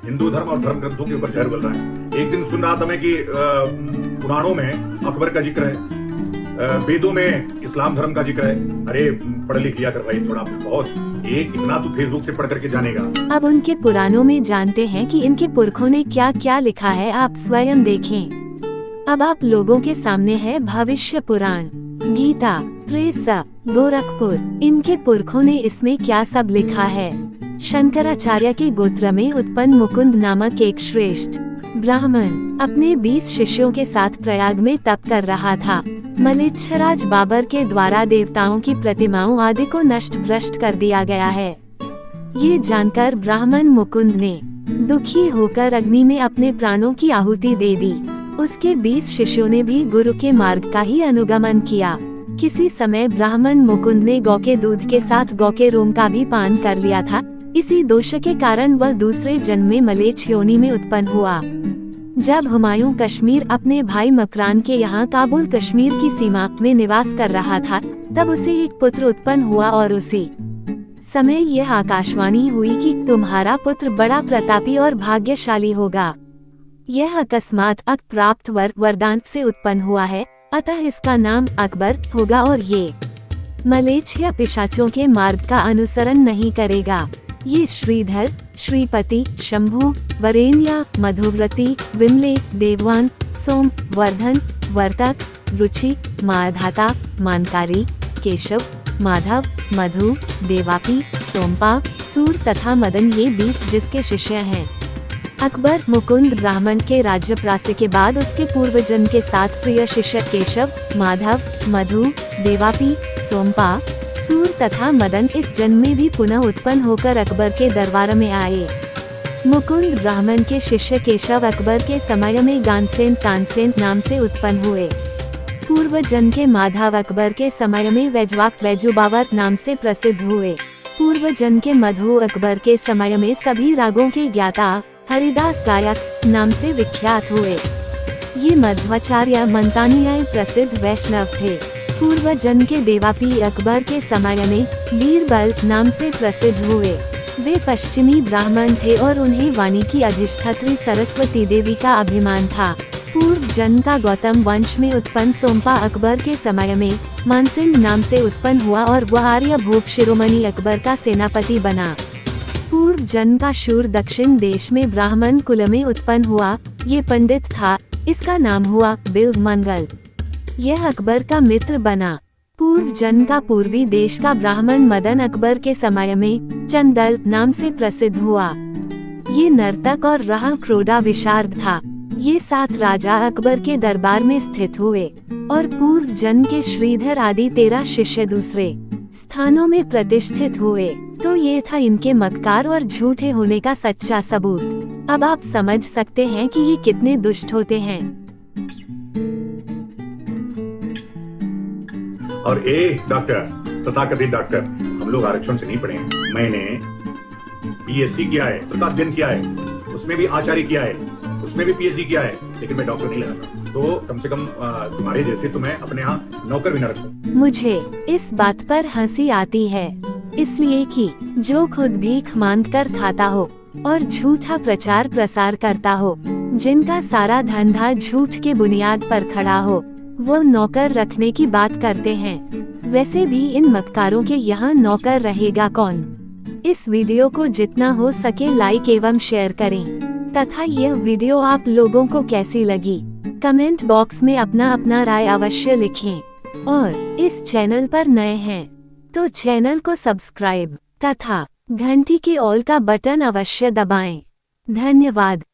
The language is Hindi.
हिंदू धर्म और धर्म ग्रंथों के ऊपर जहर गल रहा है। एक दिन सुन रहा था मैं कि पुराणों में अकबर का जिक्र है, वेदों में इस्लाम धर्म का जिक्र है। अरे पढ़ लिख लिया कर भाई थोड़ा बहुत, ये कितना तू फेसबुक से पढ़ करके जानेगा। अब उनके पुराणों में जानते हैं कि इनके पुरखों ने क्या क्या लिखा है, आप स्वयं देखें। अब आप लोगों के सामने है भविष्य पुराण, गीता, प्रेस, गोरखपुर। इनके पुरखों ने इसमें क्या सब लिखा है। शंकराचार्य के गोत्र में उत्पन्न मुकुंद नामक एक श्रेष्ठ ब्राह्मण अपने 20 शिष्यों के साथ प्रयाग में तप कर रहा था। मलेच्छराज बाबर के द्वारा देवताओं की प्रतिमाओं आदि को नष्ट भ्रष्ट कर दिया गया है। ये जानकर ब्राह्मण मुकुंद ने दुखी होकर अग्नि में अपने प्राणों की आहुति दे दी। उसके 20 शिष्यों ने भी गुरु के मार्ग का ही अनुगमन किया। किसी समय ब्राह्मण मुकुंद ने गौ के दूध के साथ गौ के रोम का भी पान कर लिया था। इसी दोष के कारण वह दूसरे जन्म में मलेच्छ योनि में उत्पन्न हुआ। जब हुमायूं कश्मीर अपने भाई मकरान के यहाँ काबुल कश्मीर की सीमा में निवास कर रहा था, तब उसे एक पुत्र उत्पन्न हुआ और उसी समय यह आकाशवाणी हुई कि तुम्हारा पुत्र बड़ा प्रतापी और भाग्यशाली होगा। यह अकस्मात अक प्राप्त वरदान से उत्पन्न हुआ है, अतः इसका नाम अकबर होगा और ये मलेच्छ या पिशाचों के मार्ग का अनुसरण नहीं करेगा। ये श्रीधर, श्रीपति, शंभु, वरेण्या, मधुव्रती, विमले, देववान, सोम, वर्धन, वर्तक, रुचि, माधाता, मानकारी, केशव, माधव, मधु, देवापी, सोमपा, सूर तथा मदन ये 20 जिसके शिष्य हैं। अकबर मुकुंद ब्राह्मण के राज्यप्राप्ति के बाद उसके पूर्वजन्म के 7 प्रिय शिष्य केशव, माधव, मधु, देवापी, सोमपा, सूर तथा मदन इस जन्म में भी पुनः उत्पन्न होकर अकबर के दरबार में आए। मुकुंद ब्राह्मण के शिष्य केशव अकबर के समय में गानसेन तानसेन नाम से उत्पन्न हुए। पूर्व जन्म के माधव अकबर के समय में वैजवाक वैजुबावर नाम से प्रसिद्ध हुए। पूर्व जन्म के मधु अकबर के समय में सभी रागों के ज्ञाता हरिदास गायक नाम से विख्यात हुए। ये मध्वाचार्य मंतानियाय प्रसिद्ध वैष्णव थे। पूर्व जन्म के देवापी अकबर के समय में बीरबल नाम से प्रसिद्ध हुए। वे पश्चिमी ब्राह्मण थे और उन्हें वाणी की अधिष्ठात्री सरस्वती देवी का अभिमान था। पूर्व जन्म का गौतम वंश में उत्पन्न सोमपा अकबर के समय में मानसिंह नाम से उत्पन्न हुआ और वह आर्य भूप शिरोमणि अकबर का सेनापति बना। पूर्व जन्म का शूर दक्षिण देश में ब्राह्मण कुल में उत्पन्न हुआ। ये पंडित था, इसका नाम हुआ बिल्व मंगल। यह अकबर का मित्र बना। पूर्व जन्म का पूर्वी देश का ब्राह्मण मदन अकबर के समय में चंदल नाम से प्रसिद्ध हुआ। ये नर्तक और रहा क्रोड़ा विशारद था। ये 7 राजा अकबर के दरबार में स्थित हुए और पूर्व जन्म के श्रीधर आदि 13 शिष्य दूसरे स्थानों में प्रतिष्ठित हुए। तो ये था इनके मक्कार और झूठे होने का सच्चा सबूत। अब आप समझ सकते हैं कि ये कितने दुष्ट होते हैं। और डॉक्टर तथाकथित डॉक्टर, हम लोग आरक्षण से नहीं पढ़े हैं। मैंने बीएससी किया है, अध्ययन किया है, उसमें भी आचार्य किया है, उसमें भी पीएचडी किया है, लेकिन मैं डॉक्टर नहीं लगा। तो कम से कम तुम्हारे जैसे तो मैं अपने यहाँ नौकर भी न रखूं। मुझे इस बात पर हंसी आती है, इसलिए कि जो खुद भीख मांग कर खाता हो और झूठा प्रचार प्रसार करता हो, जिनका सारा धंधा झूठ के बुनियाद पर खड़ा हो, वो नौकर रखने की बात करते हैं। वैसे भी इन मक्कारों के यहाँ नौकर रहेगा कौन। इस वीडियो को जितना हो सके लाइक एवं शेयर करें तथा यह वीडियो आप लोगों को कैसी लगी कमेंट बॉक्स में अपना राय अवश्य लिखें। और इस चैनल पर नए हैं तो चैनल को सब्सक्राइब तथा घंटी के ऑल का बटन अवश्य दबाएं। धन्यवाद।